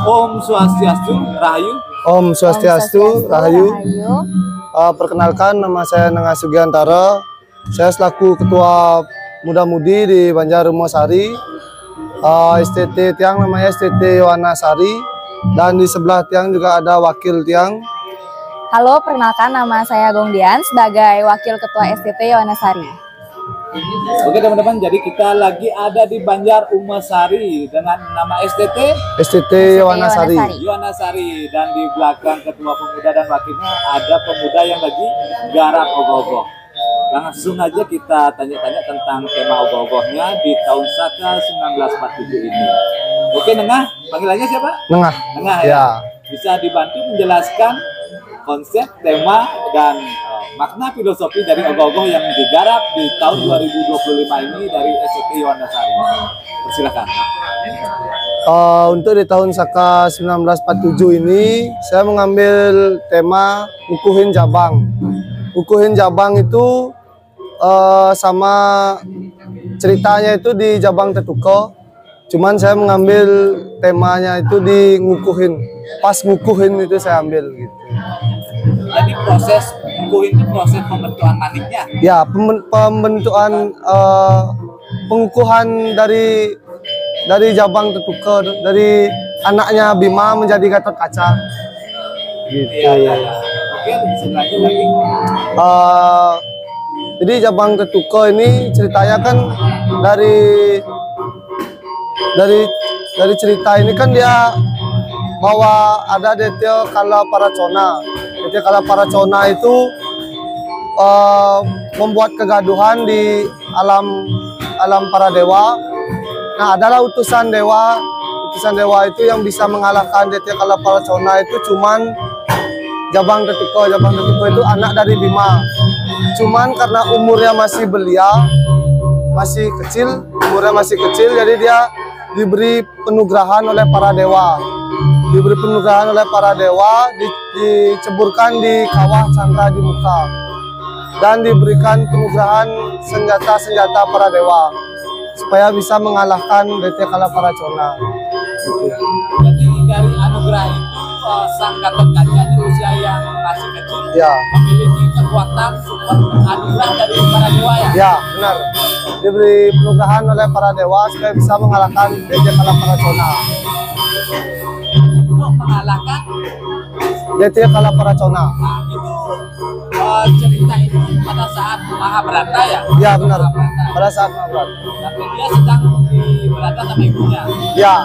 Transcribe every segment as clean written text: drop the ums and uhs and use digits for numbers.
Om Swastiastu, Rahayu. Om Swastiastu, Rahayu. Perkenalkan, nama saya Nengah Sugiantara. Saya selaku Ketua Muda-Mudi di Banjar Rumosari. STT Tiang namanya STT Yohana Sari. Dan di sebelah Tiang juga ada Wakil Tiang. Halo, perkenalkan nama saya Gong Dian sebagai Wakil Ketua STT Yohana Sari. Oke teman-teman, jadi kita lagi ada di Banjar Rumosari dengan nama STT Yohana Sari. Yohana Sari, dan di belakang Ketua Pemuda dan Wakilnya ada pemuda yang lagi garap ogoh-ogoh. Langsung aja kita tanya-tanya tentang tema ogoh-ogohnya di tahun Saka 1947 ini. Oke, Nengah, panggilannya siapa? Nengah. Nengah ya. Bisa dibantu menjelaskan konsep, tema, dan makna filosofi dari ogoh-ogoh yang digarap di tahun 2025 ini dari STT Yohana Sari. Persilakan. Untuk di tahun Saka 1947 ini, saya mengambil tema Ukuhin Jabang. Ukuhin Jabang itu sama ceritanya itu di Jabang Tetuko. Cuman saya mengambil temanya itu di ngukuhin. Pas ngukuhin itu saya ambil gitu. Jadi proses ngukuhin itu proses pembentukan maniknya? Ya, pembentukan pengukuhan dari Jabang Tetuko, dari anaknya Bima menjadi Gatot Kaca. Gitu. Iya. Oke, bisa lanjut lagi. Jadi Jabang Tetuko ini ceritanya kan dari cerita ini kan dia bahwa ada Detya Kala Paracona. Detya Kala Paracona itu membuat kegaduhan di alam para dewa. Nah, adalah utusan dewa itu yang bisa mengalahkan Detya Kala Paracona itu cuman Jabang Tetuko. Jabang Tetuko itu anak dari Bima. Cuman karena umurnya masih belia, masih kecil, jadi dia diberi penugrahan oleh para dewa. Diceburkan di kawah Chandra di muka. Dan diberikan penugrahan senjata-senjata para dewa supaya bisa mengalahkan Detya Kala Paracona. Jadi dari anugerah itu sang Gatot Kaca di usia yang masih kecil memiliki kekuatan super anugerah dari para dewa ya? Ya, benar. Diberi penugrahan oleh para dewa supaya bisa mengalahkan Detya Kala Paracona. Untuk mengalahkan Detya Kala Paracona. Nah, itu cerita itu pada saat Mahabharata ya? Ya, benar. Pada saat Mahabharata. Tapi dia sedang di Berata sama ibunya. Ya.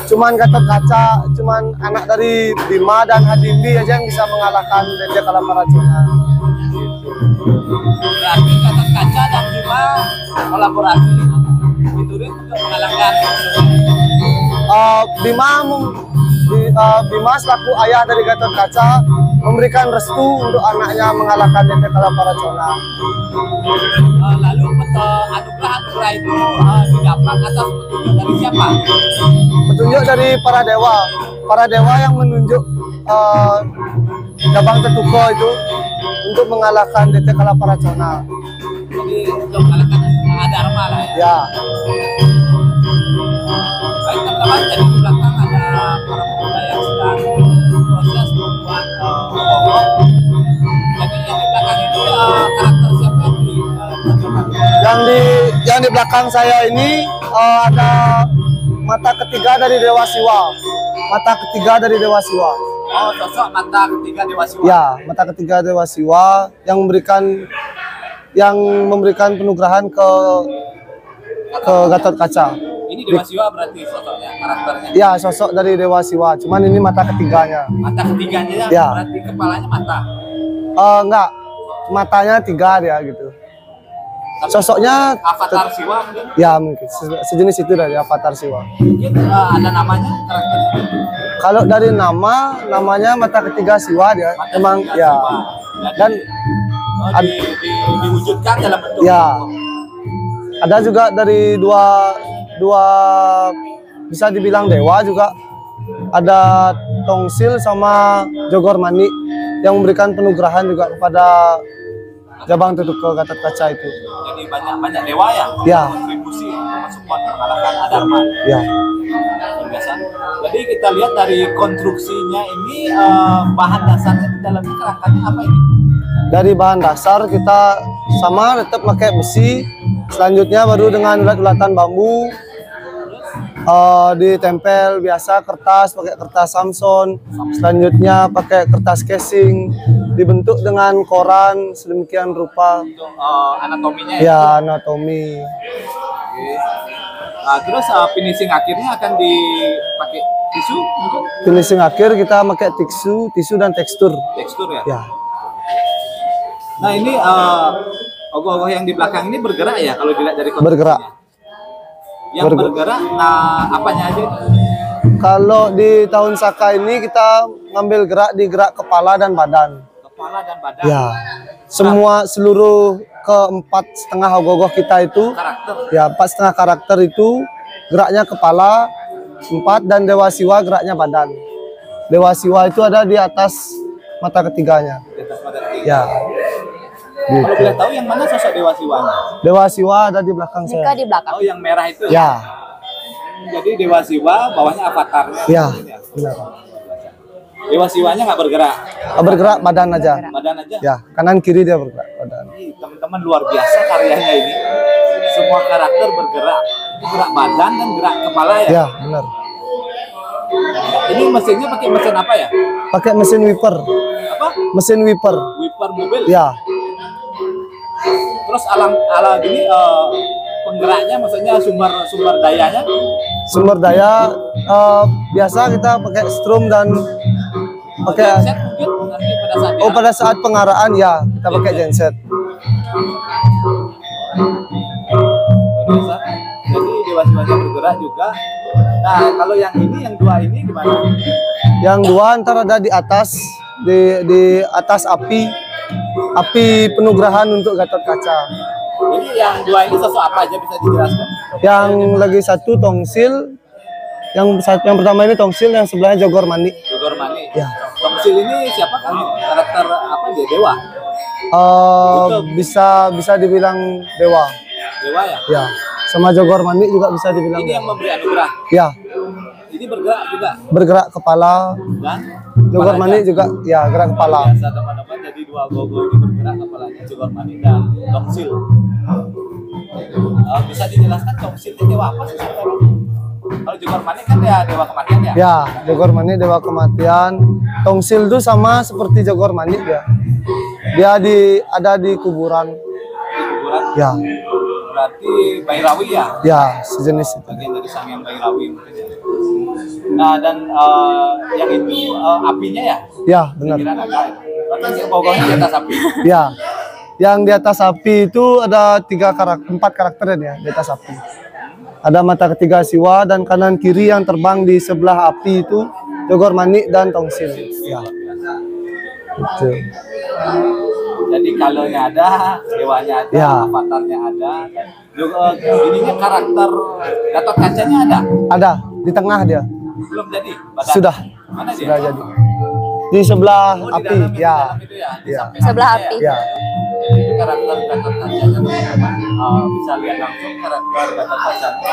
Cuman Gatot Kaca, cuman anak dari Bima dan Hadimbi aja yang bisa mengalahkan Detya Kala Paracona. Berarti Gatot Kaca dan Bima kolaborasi diturin untuk mengalahkan Bima selaku ayah dari Gatot Kaca memberikan restu untuk anaknya mengalahkan Detya Kala Paracona. Lalu anugerah itu didapat atas petunjuk dari siapa? Petunjuk dari para dewa yang menunjuk Jabang Tetuko itu untuk mengalahkan Detya Kala Paracona. Jadi untuk mengalahkan Dharma lah ya. Ya. Baik teman-teman, jadi di belakang ada para pemuda yang sedang proses membuat ogoh-ogoh. Jadi yang di belakang ini karakter siapa yang Yang di belakang saya ini ada mata ketiga dari Dewa Siwa. Oh, sosok mata ketiga Dewa Siwa. Ya, mata ketiga Dewa Siwa yang memberikan penugrahan ke Gatot Kaca. Ini Dewa Siwa berarti sosoknya, karakternya. Ya, sosok dari Dewa Siwa. Cuman ini mata ketiganya. Mata ketiganya ya. Berarti kepalanya mata. Enggak, matanya tiga dia gitu. Sosoknya Avatar Siwa mungkin? Ya, mungkin sejenis itu dari Avatar Siwa. Mungkin ada namanya karakternya. Kalau dari namanya mata ketiga Siwa dia Mata emang ketiga ya. Siwa. Dan diwujudkan dalam bentuk ya. Ada juga dari dua bisa dibilang dewa juga. Ada Tongsil sama Jogor Mani yang memberikan penugrahan juga kepada Jabang Tetuko Gatot Kaca itu. Jadi banyak dewa ya? Ya. Kontribusi untuk mensupport mengalahkan Adharma. Ya. Jadi kita lihat dari konstruksinya ini bahan dasarnya di dalamnya kerangkanya apa ini? Dari bahan dasar kita sama tetap pakai besi. Selanjutnya baru dengan ulat-ulatan bambu. Ditempel biasa kertas, pakai kertas Samson. Selanjutnya pakai kertas casing, dibentuk dengan koran sedemikian rupa. Untuk anatominya ya? Ya, anatomi. Oke. Terus finishing akhirnya akan dipakai tisu mungkin? Finishing akhir kita pakai tisu dan tekstur. Tekstur ya? Ya, Nah ini ogoh-ogoh yang di belakang ini bergerak ya kalau dilihat dari konstruksinya? bergerak. Yang bergerak, nah apanya aja itu? Kalau di tahun Saka ini kita ngambil gerak di gerak kepala dan badan. Kepala dan badan? Ya, semua seluruh keempat setengah ogoh-ogoh kita itu, Karakter? ya 4,5 karakter itu geraknya kepala 4 dan Dewa Siwa geraknya badan. Dewa Siwa itu ada di atas mata ketiganya. Di atas mata kiri. Ya, Kalau gitu. boleh tahu yang mana sosok Dewa Siwanya? Dewa Siwa ada di belakang Jika saya. di belakang. Oh yang merah itu? Ya, Jadi Dewa Siwa, bawahnya avatarnya. ya, Ya. benar. Dewa Siwanya nggak bergerak? Bergerak badan aja. Badan aja? Ya, kanan kiri dia bergerak badan. Ih, teman-teman luar biasa karyanya ini. Semua karakter bergerak. Gerak badan dan gerak kepala ya? Ya, benar. Ini mesinnya pakai mesin apa ya? Pakai mesin wiper. Apa? Mesin wiper. Wiper mobil? Ya, Terus ala gini penggeraknya maksudnya sumber dayanya? sumber daya biasa kita pakai strum dan pakai. Genset mungkin nanti pada saat Oh, pada saat pengaraan ya kita pakai genset. biasa. Jadi Dewa Siwanya bergerak juga. Nah kalau yang ini, yang dua ini gimana? Yang dua antara ada di atas di atas api penugrahan untuk Gatot Kaca. Jadi yang dua ini sosok apa aja bisa dijelaskan? Yang lagi satu Tongsil, yang pertama ini Tongsil, yang sebelahnya Jogor Mani. Jogor Mani. Ya. Tongsil ini siapa kan? Karakter apa dia? Dewa? Bisa dibilang dewa. Dewa ya? Ya. Sama Jogor Mani juga bisa dibilang. Ini yang memberi anugerah. Ya. Ini bergerak juga. Bergerak kepala. Dan Jogor kepalanya. Mani juga ya gerak kepala. Biasa teman-teman, jadi dua gogo ini bergerak kepalanya Jogor Mani dan Tongsil. Bisa dijelaskan Tongsil itu dewa apa sih sebenarnya? Kalau Jogor Mani kan dia dewa kematian ya? Ya, Jogor Mani dewa kematian. Tongsil itu sama seperti Jogor Mani ya. Dia ada di kuburan. Di kuburan. Ya, Berarti Bairawi ya? ya sejenis itu. Bagian dari sang yang Bairawi mungkin ya. Nah dan yang itu apinya ya? Ya, benar. Kira ada ya? Berarti si gogonya di atas api. Ya. Yang di atas api itu ada 4 karakter ya di atas api. Ada mata ketiga Siwa dan kanan kiri yang terbang di sebelah api itu Jogor Mani dan Tongsil. Ya. Gitu. Jadi kalaunya ada, dewanya ada, Ya. avatarnya ada. Juga ininya karakter Gatot Kacanya ada? Ada di tengah dia. Belum jadi? Badan. Sudah. Mana dia? Sudah jadi. Di sebelah Oh, di api. dalam, di Ya. dalam itu ya? Di Ya. samping Sebelah apinya api. Ya. Jadi itu karakter Gatot Kacanya teman-teman. Bisa lihat langsung karakter Gatot Kacanya.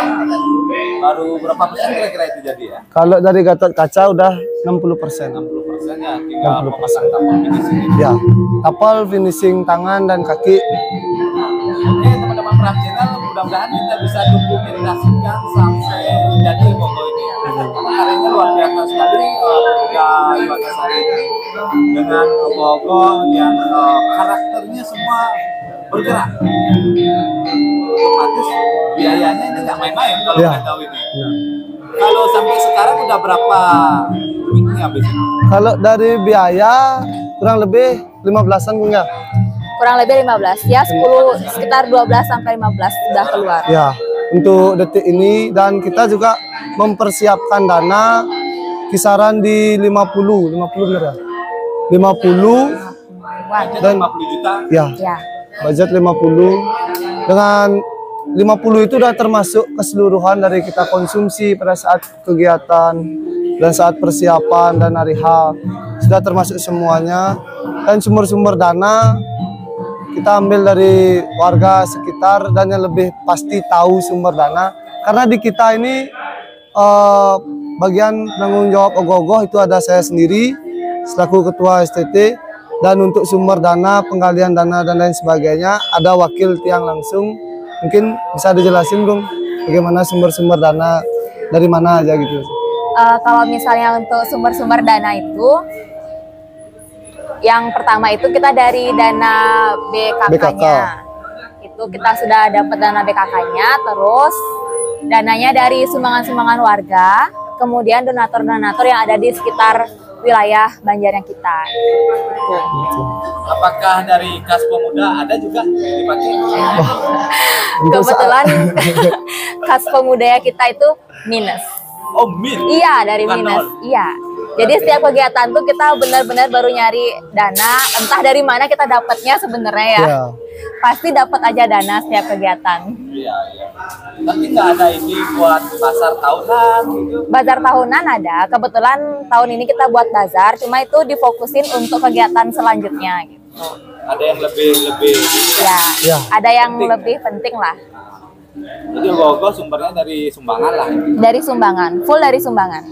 Baru berapa persen kira-kira itu jadi ya? Kalau dari Gatot Kaca udah 60%. 60% ya, tinggal 60%. memasang tapal finishing ini. Ya. Kapal finishing tangan dan kaki. Oke teman-teman Pram Channel, mudah-mudahan kita bisa dokumentasikan sampai jadi Gogo ini. Karena karyanya luar biasa sekali, pemuda Iwanasari ini dengan Gogo yang karakternya semua bergerak. Otomatis biayanya ini nggak main-main kalau Ya. kita tahu ini. Ya. Kalau sampai sekarang udah berapa duit nih habis ini? Kalau dari biaya kurang lebih 15-an punya. Kurang lebih 15 ya, sekitar 12 sampai 15 sudah keluar. Ya, untuk detik ini dan kita juga mempersiapkan dana kisaran di 50 benar ya? 50 Budget Dan- 50 juta. ya, Ya. budget 50. Dengan 50 itu udah termasuk keseluruhan dari kita konsumsi pada saat kegiatan dan saat persiapan dan hari H. Sudah termasuk semuanya. Dan sumber-sumber dana kita ambil dari warga sekitar dan yang lebih pasti tahu sumber dana. Karena di kita ini bagian penanggung jawab ogoh-ogoh itu ada saya sendiri selaku ketua STT, dan untuk sumber dana, penggalian dana dan lain sebagainya ada wakil tiang langsung. Mungkin bisa dijelasin Bung bagaimana sumber-sumber dana dari mana aja gitu. Kalau misalnya untuk sumber-sumber dana itu, yang pertama itu kita dari dana BKK-nya. Itu kita sudah dapat dana BKK-nya, terus dananya dari sumbangan-sumbangan warga, kemudian donatur-donatur yang ada di sekitar wilayah Banjar yang kita. Gitu. Apakah dari kas pemuda ada juga dipakai? Kebetulan kas pemuda kita itu minus. Oh, min? Iya, dari Bukan minus. nol. Iya. Jadi setiap kegiatan tuh kita benar-benar baru nyari dana, entah dari mana kita dapatnya sebenarnya ya. Ya. Pasti dapat aja dana setiap kegiatan. Iya, iya. Tapi nggak ada ini buat pasar tahunan gitu. Bazar tahunan ada. Kebetulan tahun ini kita buat bazar, cuma itu difokusin untuk kegiatan selanjutnya gitu. Ada yang lebih Ya, Ya. ada yang Penting. lebih penting lah. jadi ogoh-ogoh sumbernya dari sumbangan lah. Dari sumbangan, full dari sumbangan.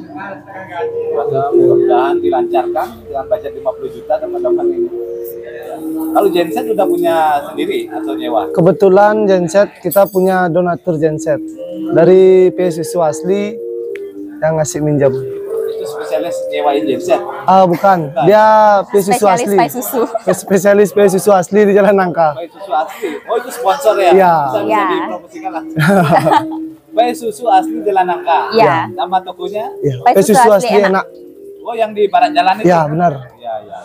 Mudah-mudahan dilancarkan dengan budget 50 juta teman-teman ini. Kalau genset udah punya sendiri atau nyewa? Kebetulan genset kita punya donatur genset dari PSSU asli yang ngasih minjam. Itu spesialis nyewain genset. Bukan, dia PSSU Spesialis asli. pai susu. Spesialis PSSU asli di Jalan Nangka. Pai susu asli. Oh, itu sponsor ya? Iya. Bisa Iya. dipromosikan lah. Pai susu asli Jalan Nangka. Iya. Nama tokonya? Ya, Pai susu PSSU asli asli enak. enak. Oh, yang di barat jalan itu? Ya, benar. Iya, iya.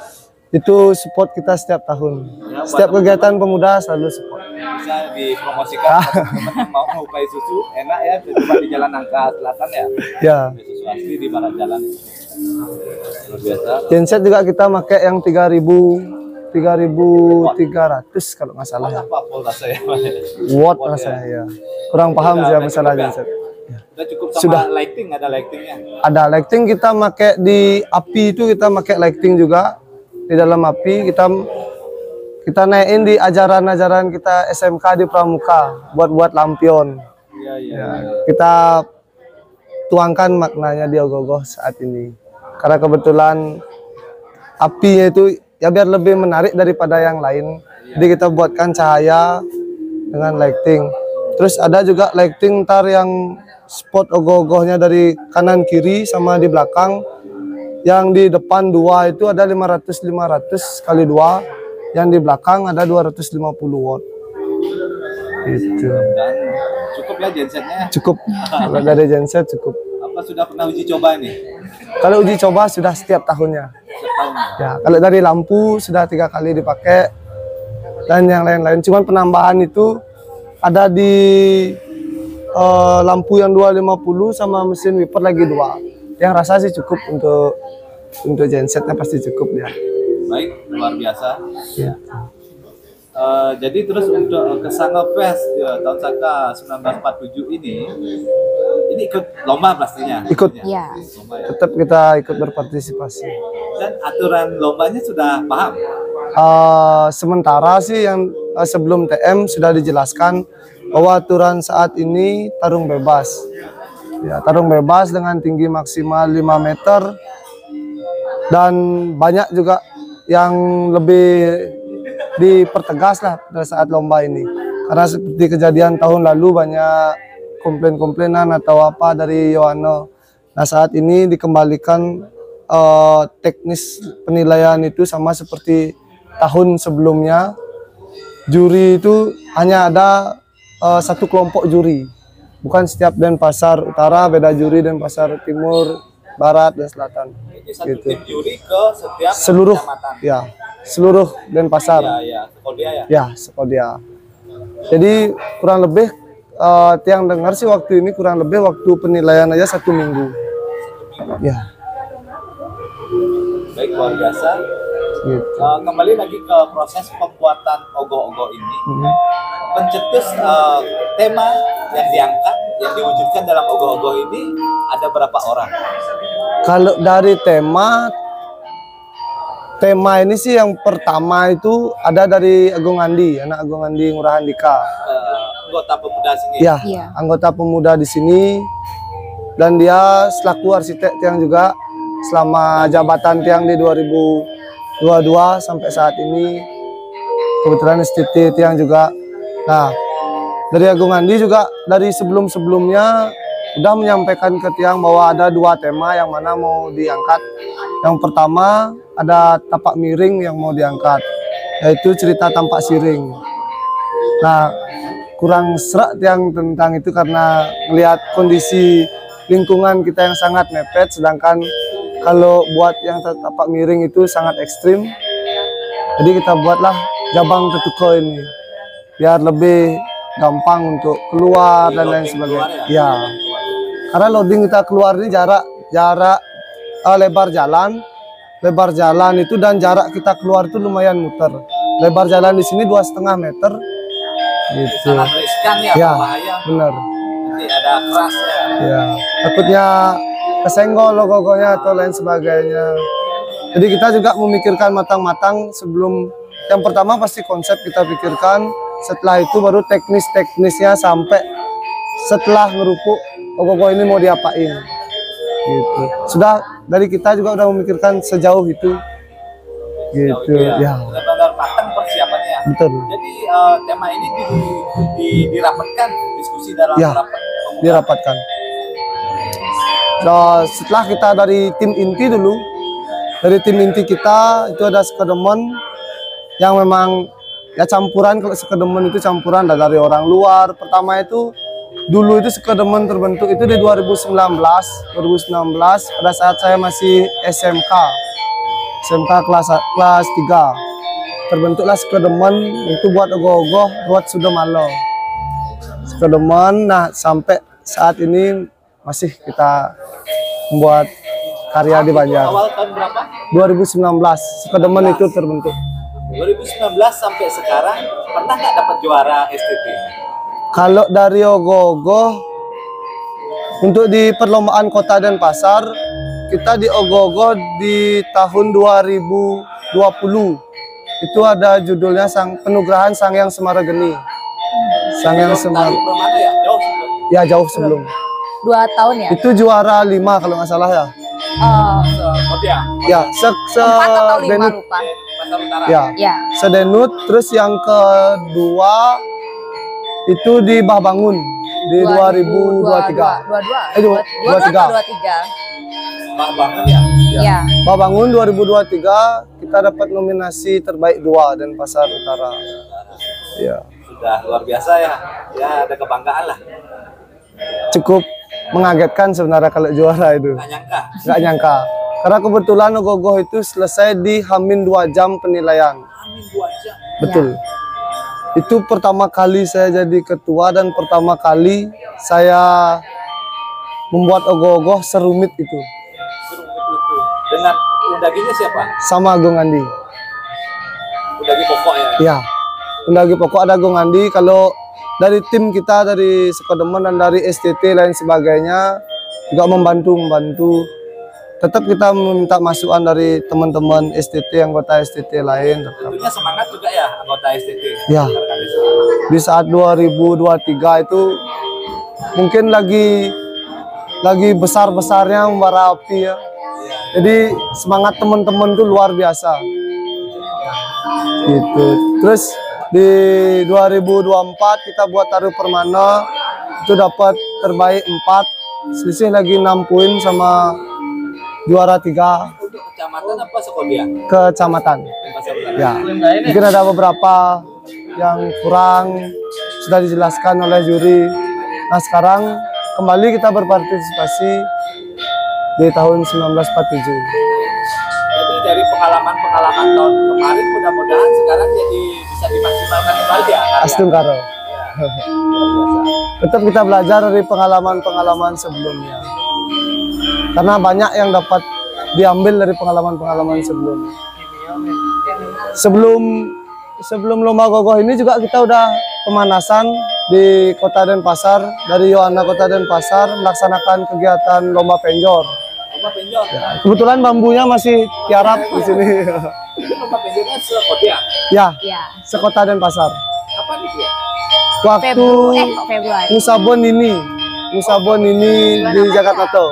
Itu support kita setiap tahun. Ya, Setiap buat kegiatan pemuda selalu support. bisa dipromosikan teman-teman yang mau pai susu enak ya, coba di Jalan Nangka Selatan ya. Ya. Pai susu asli di barat jalan. Luar biasa. Genset juga kita pakai yang 3.300 kalau nggak salah. Apa pol rasanya? Watt rasanya ya. Kurang paham Udah, sih udah masalah cukup ya? genset. Udah cukup sama Sudah. lighting, ada lightingnya. Ada lighting, kita pakai di api itu, kita pakai lighting juga di dalam api. Kita naikin di ajaran-ajaran kita SMK di Pramuka buat lampion. Iya, iya. Ya, kita tuangkan maknanya di ogoh-ogoh saat ini. Karena kebetulan apinya itu ya biar lebih menarik daripada yang lain. Jadi kita buatkan cahaya dengan lighting. Terus ada juga lighting ntar yang spot ogoh-ogohnya dari kanan kiri sama di belakang. Yang di depan dua itu ada 500 kali 2. Yang di belakang ada 250 watt. Gitu. Dan cukup ya gensetnya. Cukup. Kalau dari genset cukup. Apa sudah pernah uji coba ini? Kalau uji coba sudah setiap tahunnya. Setahun. Ya, kalau dari lampu sudah 3 kali dipakai dan yang lain-lain. Cuman penambahan itu ada di lampu yang 250 sama mesin wiper lagi 2. Yang rasa sih cukup untuk gensetnya pasti cukup ya. Baik, luar biasa. Ya. Jadi terus untuk Kesanga Fest ya, tahun Saka 1947 ini ikut lomba pastinya. Ikut. Iya. Lomba ya. Tetap kita ikut berpartisipasi. Dan aturan lombanya sudah paham. Sementara sih yang sebelum TM sudah dijelaskan bahwa aturan saat ini tarung bebas. Ya, tarung bebas dengan tinggi maksimal 5 meter dan banyak juga yang lebih dipertegas lah pada saat lomba ini. Karena seperti kejadian tahun lalu banyak komplain-komplainan atau apa dari Yohano. Nah, saat ini dikembalikan teknis penilaian itu sama seperti tahun sebelumnya. Juri itu hanya ada satu kelompok juri, bukan setiap Denpasar Utara beda juri, Denpasar Timur, Barat dan Selatan. Ini satu Gitu. tim juri ke setiap Seluruh, kecamatan. ya, seluruh Denpasar, Ya, ya, Sekodia ya. ya, Sekodia. Jadi kurang lebih tiang dengar sih waktu ini kurang lebih waktu penilaian aja 1 minggu. Ya, Baik, luar biasa. gitu. Kembali lagi ke proses pembuatan ogoh-ogoh ini. Pencetus tema yang diangkat, yang diwujudkan dalam ogoh-ogoh ini ada berapa orang? Kalau dari tema ini sih yang pertama itu ada dari Agung Andi, anak Agung Andi Ngurahan Dika. Anggota pemuda sini. Ya, Iya. anggota pemuda di sini. dan dia selaku arsitek Tiang juga selama jabatan Tiang di 2022 sampai saat ini. Kebetulan STT Tiang juga. Nah, dari Agung Andi juga dari sebelum-sebelumnya udah menyampaikan ke Tiang bahwa ada 2 tema yang mana mau diangkat. Yang pertama ada tapak miring yang mau diangkat, yaitu cerita tampak siring. Nah, kurang serak Tiang tentang itu karena melihat kondisi lingkungan kita yang sangat mepet, sedangkan kalau buat yang tapak miring itu sangat ekstrim. Jadi kita buatlah Jabang Tetuko ini biar lebih gampang untuk keluar dan lain sebagainya. Ya, karena loading kita keluar ini jarak lebar jalan itu dan jarak kita keluar itu lumayan muter. Lebar jalan di sini 2,5 meter. Gitu. Sangat riskan ya, Ya, bahaya. benar. Nanti ada keras ya. Ya, takutnya kesenggol logonya atau lain sebagainya. Jadi kita juga memikirkan matang-matang sebelum. Yang pertama pasti konsep kita pikirkan, setelah itu baru teknisnya sampai setelah ngerupuk ogoh-ogoh ini mau diapain. Gitu. Sudah dari kita juga udah memikirkan sejauh itu. Gitu ya. Benar-benar matang persiapannya. Betul. Jadi tema ini dirapatkan, diskusi dalam Ya, rapat pemuda. dirapatkan. Nah, setelah kita dari tim inti dulu, dari tim inti kita itu ada sekedemen yang memang ya campuran. Kalau sekedemen itu campuran dari orang luar. Pertama itu dulu itu sekedemen terbentuk itu di 2019 pada saat saya masih SMK kelas 3. Terbentuklah sekedemen itu buat ogoh-ogoh buat sudah malo. Sekedemen, nah sampai saat ini masih kita membuat karya di Banjar. Awal tahun berapa? 2019 sekedemen itu terbentuk. 2019 sampai sekarang pernah nggak dapat juara STT? Kalau dari ogoh-ogoh untuk di perlombaan kota dan pasar, kita di ogoh-ogoh di tahun 2020 itu ada judulnya Penugrahan Sangyang Semarageni. Sangyang Semar. Mana ya? Jauh sebelum. Ya jauh sebelum. 2 tahun ya? Itu juara 5 kalau nggak salah ya. Kodia. Ya, 4 atau 5 Denut. lupa. Pasar Utara. Ya, Ya. sedenut. Terus yang kedua itu di Bahbangun di 2023. 23. 23. Bah banget ya. Ya. Bahbangun 2023 kita dapat nominasi terbaik 2 dan Pasar Utara. Ya, Sudah luar biasa ya. Ya ada kebanggaan lah. cukup mengagetkan sebenarnya kalau juara itu. Nggak nyangka. Nggak nyangka. Karena kebetulan ogoh-ogoh itu selesai di Hamin 2 jam penilaian. Amin 2 jam. Betul. Itu pertama kali saya jadi ketua dan pertama kali saya membuat ogoh-ogoh serumit itu. Serumit itu. Dengan undaginya siapa? Sama Agung Andi. Undagi pokok ya. Ya, undagi pokok ada Agung Andi. Kalau dari tim kita, dari Sekodemen dan dari STT lain sebagainya juga membantu. Tetap kita meminta masukan dari teman-teman STT, anggota STT lain. Tetap. Tentunya semangat juga ya anggota STT. Ya. Di saat 2023 itu mungkin lagi besar-besarnya membara api ya. Jadi semangat teman-teman itu luar biasa. Gitu. Terus di 2024 kita buat taruh permana itu dapat terbaik 4, selisih lagi 6 poin sama juara 3 Untuk kecamatan apa Sekodia? kecamatan. Pasar Utara. Ya, mungkin ada beberapa yang kurang sudah dijelaskan oleh juri. Nah sekarang kembali kita berpartisipasi di tahun 1947. Jadi dari pengalaman tahun kemarin mudah-mudahan sekarang jadi bisa dimaksimalkan kembali ya. karya. Astung Karo. Ya, luar biasa. Tetap kita belajar dari pengalaman-pengalaman sebelumnya. Karena banyak yang dapat diambil dari pengalaman-pengalaman sebelumnya. Sebelum lomba gogoh ini juga kita udah pemanasan di Kota Denpasar, dari Yohana Kota Denpasar melaksanakan kegiatan lomba penjor. Lomba penjor. Ya, kebetulan bambunya masih tiarap di sini. Lomba penjornya Sekodia. Ya, Ya. sekota Denpasar. Kapan itu ya? Waktu Februari. Musabon ini Musabon ini di Jakarta tuh.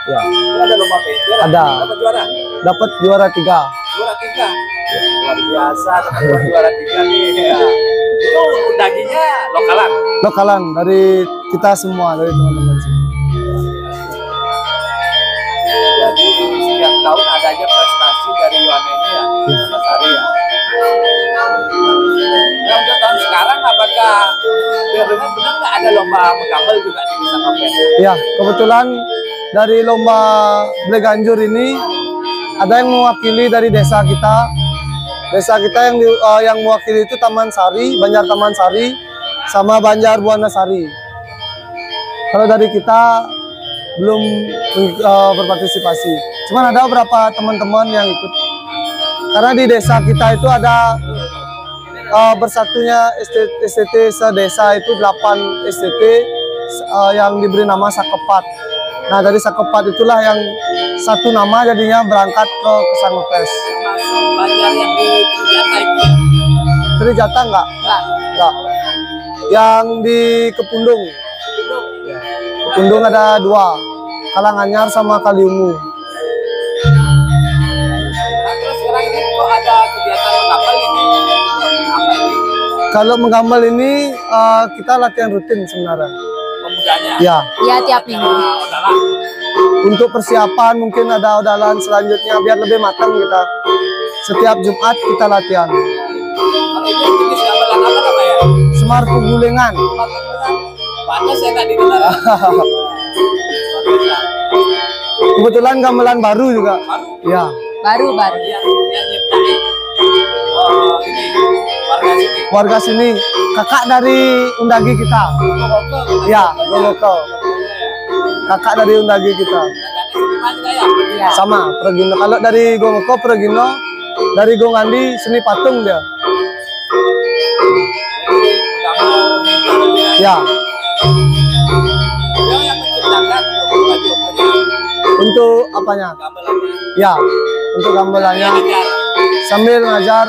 Ya, Itu ada lomba pager. Ada. Dapat juara. dapat juara 3. Juara 3. Luar biasa, teman-teman, juara 3 nih. Ya. Itu dagingnya lokalan. Lokalan dari kita semua, dari teman-teman sini. Jadi setiap tahun ada aja prestasi dari Yohana ini ya, Mas Ari ya. Nah, untuk tahun sekarang apakah benar nggak ada lomba menggambel juga di Desa Kapen? Ya, kebetulan dari lomba Bleganjur ini ada yang mewakili dari desa kita. Desa kita yang mewakili itu Taman Sari, Banjar Taman Sari, sama Banjar Buana Sari. Kalau dari kita belum berpartisipasi. Cuman ada beberapa teman-teman yang ikut. Karena di desa kita itu ada bersatunya STT sedesa itu 8 STT yang diberi nama Sakepat. Nah, dari Sakepat itulah yang satu nama jadinya berangkat ke Kesangepes. Masuk Banjar yang di Trijata itu ya? Trijata enggak? Enggak. Yang di Kepundung. Ya. Kepundung ada 2, Kalanganyar sama Kaliungu. Nah, terus sekarang ini kok ada kegiatan menggambel ini? Apa ini? Kalau menggambal ini kita latihan rutin sebenarnya. Pemudanya? Ya, Ya, tiap minggu. Odalan. untuk persiapan mungkin ada odalan selanjutnya biar lebih matang kita. Setiap Jumat kita latihan. Kalau ini jenis gamelan apa namanya? Semar Penggulingan. Pantas saya nggak didengar. Kebetulan gamelan baru juga. Baru Ya, Baru. yang nyiptain. Oh, ini warga sini. warga sini, kakak dari Undagi kita. Ya, Goloko. Kakak dari Undagi kita. Ya. Sama, Pregino. Kalau dari Goloko, Pregino, dari Gongandi, seni patung dia. Ya, Yang menciptakan baju-bajunya, untuk apanya? gamelannya. Ya, untuk gamelannya. Sambil ngajar,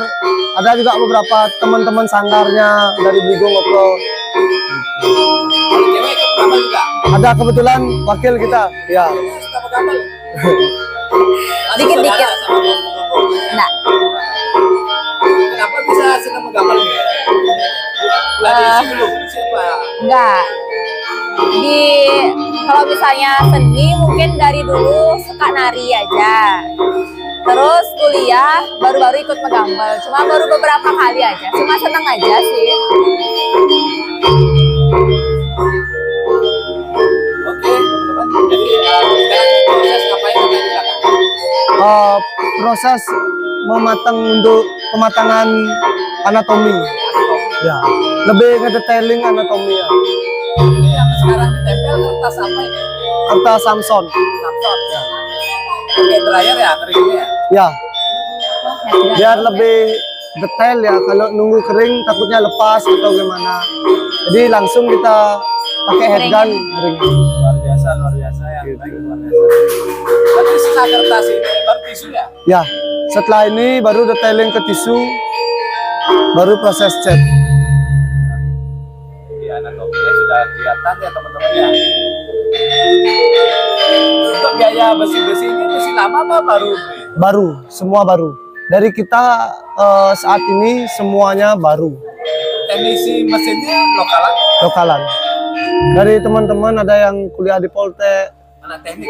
ada juga beberapa teman-teman sanggarnya dari Bigo Ngopro. Kalau cewek ikut gamel juga. Ada kebetulan wakil kita. Ya, Ceweknya suka menggamel. Dikit-dikit. Saudara sama bumbu-bumbunya. Nah, Kenapa bisa senang menggamel nih? Tradisi dulu, siapa? enggak. Kalau misalnya seni mungkin dari dulu suka nari aja. Terus kuliah baru-baru ikut menggambel. Cuma baru beberapa kali aja. Cuma seneng aja sih. Oke, teman-teman. Jadi sekarang proses ngapain yang di belakang? proses mematang untuk pematangan anatomi. Ya, lebih ngedetailing anatominya. Ini yang sekarang ditempel kertas apa ini? Kertas Samson. Samson. Ya. Oke, dryer ya, keringnya ya. Ya, biar lebih detail ya. Kalau nunggu kering takutnya lepas atau gimana. Jadi langsung kita pakai headgun kering. Luar biasa ya. Baik, luar biasa. Berarti setelah kertas ini baru tisu ya? Ya, setelah ini baru detailing ke tisu, baru proses cat. Jadi anatominya sudah kelihatan ya teman-teman ya. Untuk biaya besi-besi ini masih lama apa baru? Baru, semua baru. Dari kita saat ini semuanya baru, Teknisi mesinnya lokalan, lokalan. Dari teman-teman ada yang kuliah di Poltek, anak teknik.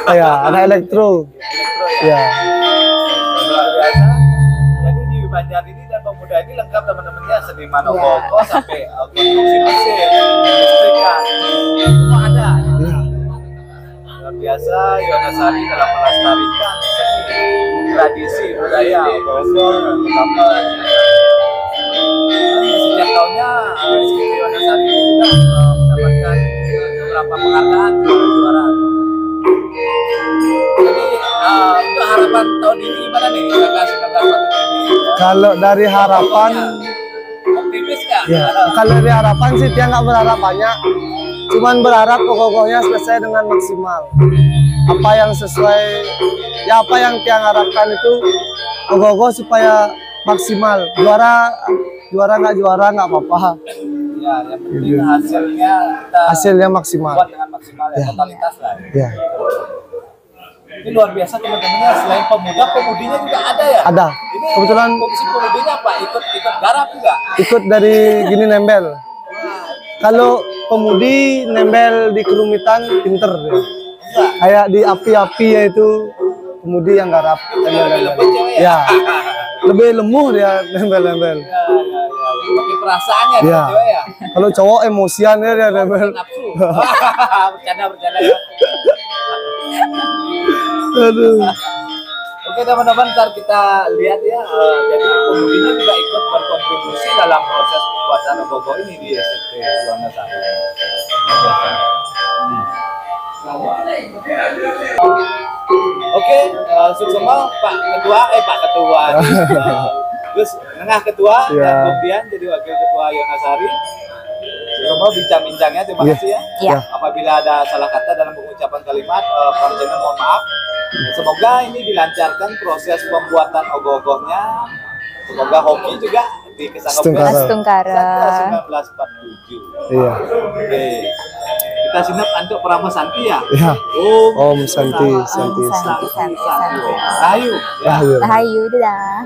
ya, ada elektro. Elektro ya. Ya, Luar biasa. Jadi di Banjar ini dan Pemuda ini lengkap teman-temannya, seniman ogoh-ogoh sampai konstruksi mesin, listrikan, semua ada. ya. Luar biasa, Yohanasari dalam melestarikan seni, tradisi, budaya ogoh-ogoh, terutama setiap tahunnya STT Yohanasari juga mendapatkan beberapa penghargaan juara-juara. Jadi untuk harapan tahun ini gimana nih kakak 1947 ini? Kalau dari harapan, Optimis nggak? ya, kalau dari harapan sih dia nggak berharap banyak. Cuman berharap ogoh-ogohnya selesai dengan maksimal. Apa yang sesuai, ya apa yang Tiang harapkan itu ogoh-ogoh supaya maksimal. Juara nggak juara nggak apa-apa. Ya, yang penting hasilnya kita Hasilnya maksimal. buat dengan maksimal ya, totalitas lah. Ya, Ini luar biasa teman-temannya, selain pemuda, pemudinya juga ada ya? ada. Ini Kebetulan fungsi pemudinya apa? Ikut garap juga? ikut dari gini nembel. Kalau pemudi nembel di kerumitan pinter dia. Enggak. Kayak di api-api ya itu pemudi yang garap. Lebih lembut cewek ya? Ya, lebih lemuh dia nembel-nembel. Ya. Pakai perasaannya Ya. cewek ya? Kalau cowok emosian dia nembel. Nafsu. Bercanda ya. Aduh. Oke teman-teman, ntar kita lihat ya. Jadi pemudinya juga ikut berkontribusi dalam proses pembuatan ogoh-ogoh ini di SMT Wonosari. Oke, Suksema Pak Ketua, terus Tengah Ketua Ya. dan kemudian jadi Wakil Ketua Wonosari. Suksema bincang-bincangnya, terima Iya. kasih ya. Iya. Apabila ada salah kata dalam pengucapan kalimat, Kang Channel mohon maaf. Semoga ini dilancarkan proses pembuatan ogoh-ogohnya. Semoga hoki juga di Astungkara. Astungkara. 1947. Iya. Oke. Kita sinap untuk Prama Santi ya. Ya. Om Santi, Santi, Santi, Santi. Rahayu. Ya. Rahayu. Rahayu, dadah.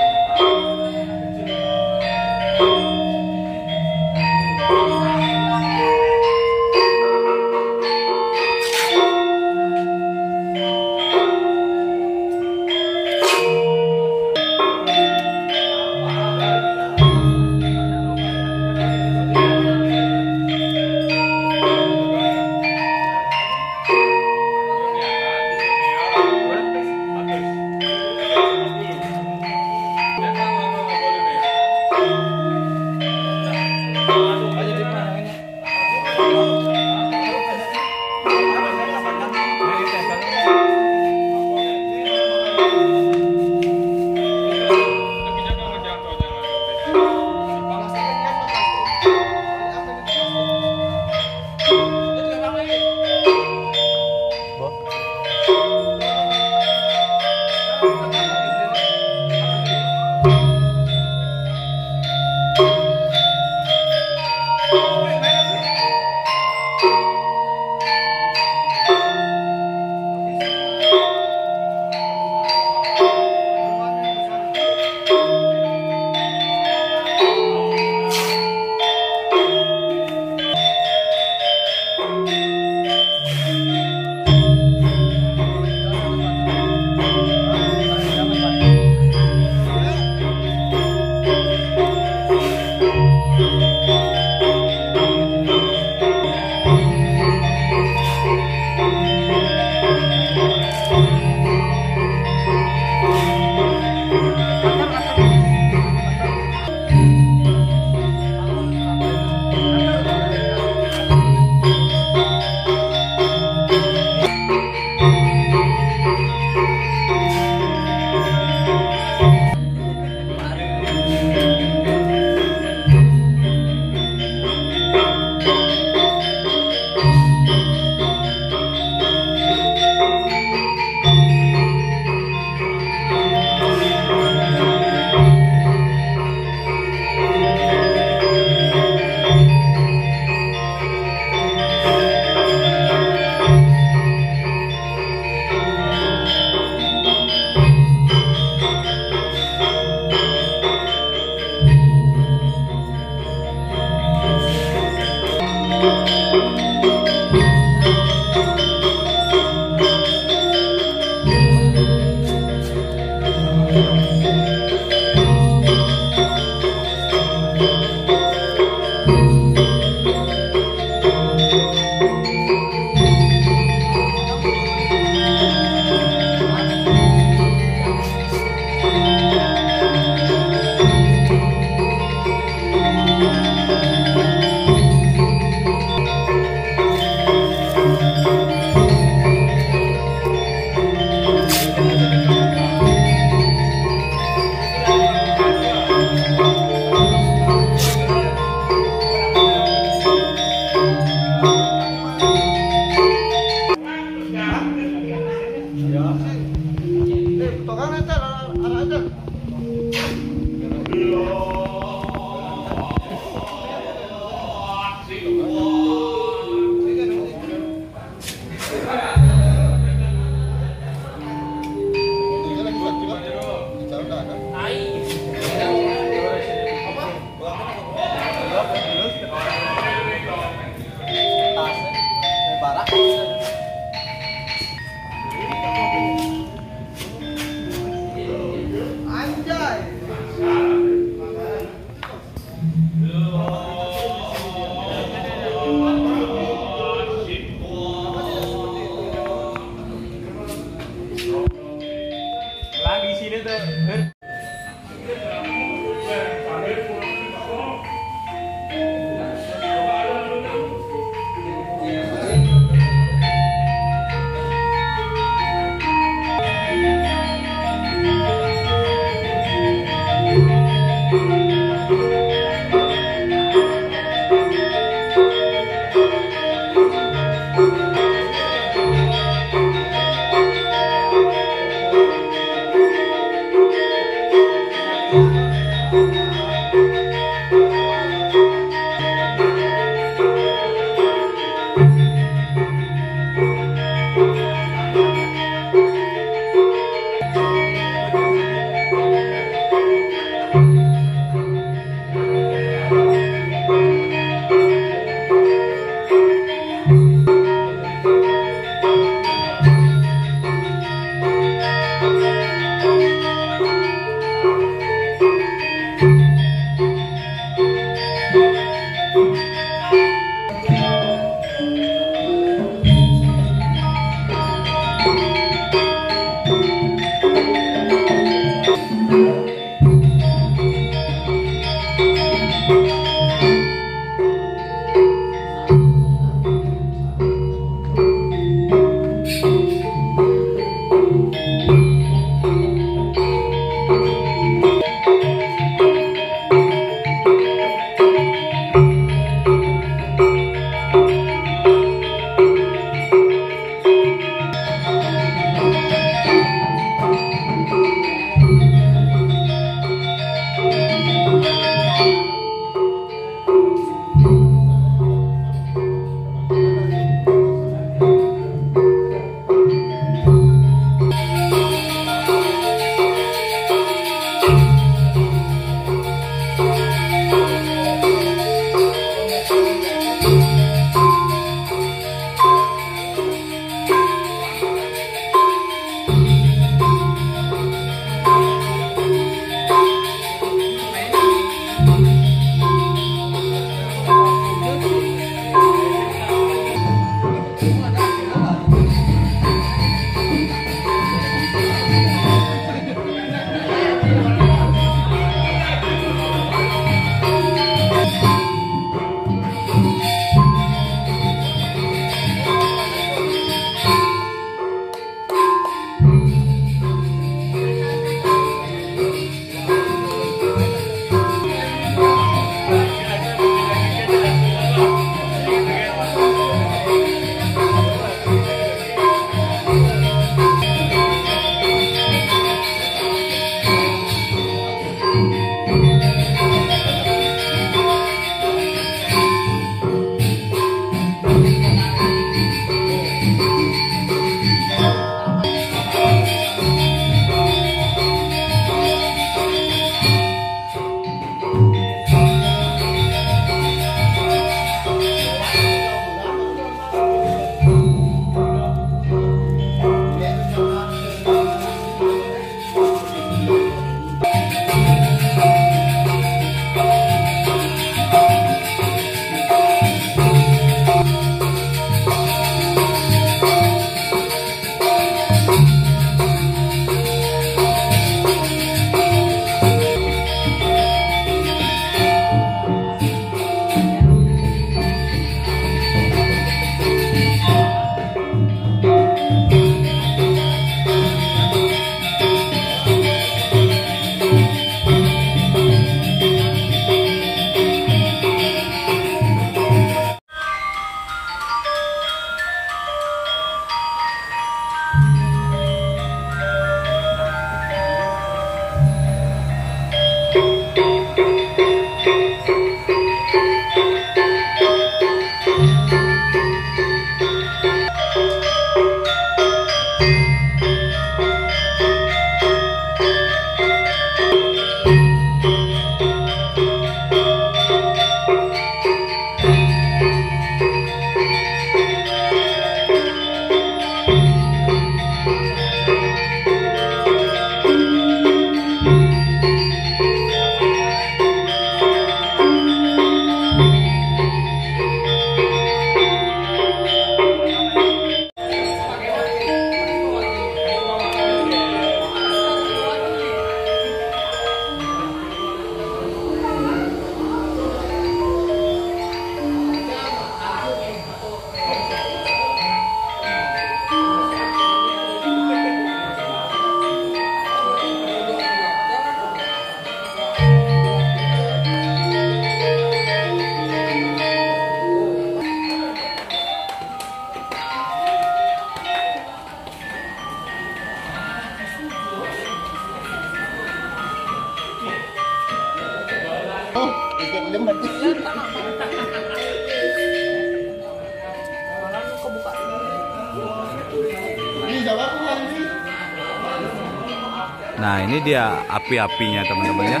Nah, ini dia api-apinya teman-teman ya.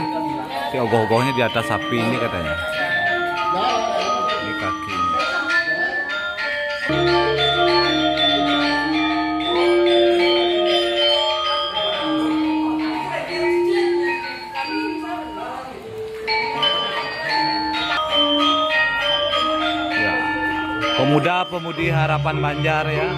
Si ogoh-ogohnya di atas api ini katanya. Di kakinya. Ya, pemuda-pemudi harapan Banjar ya.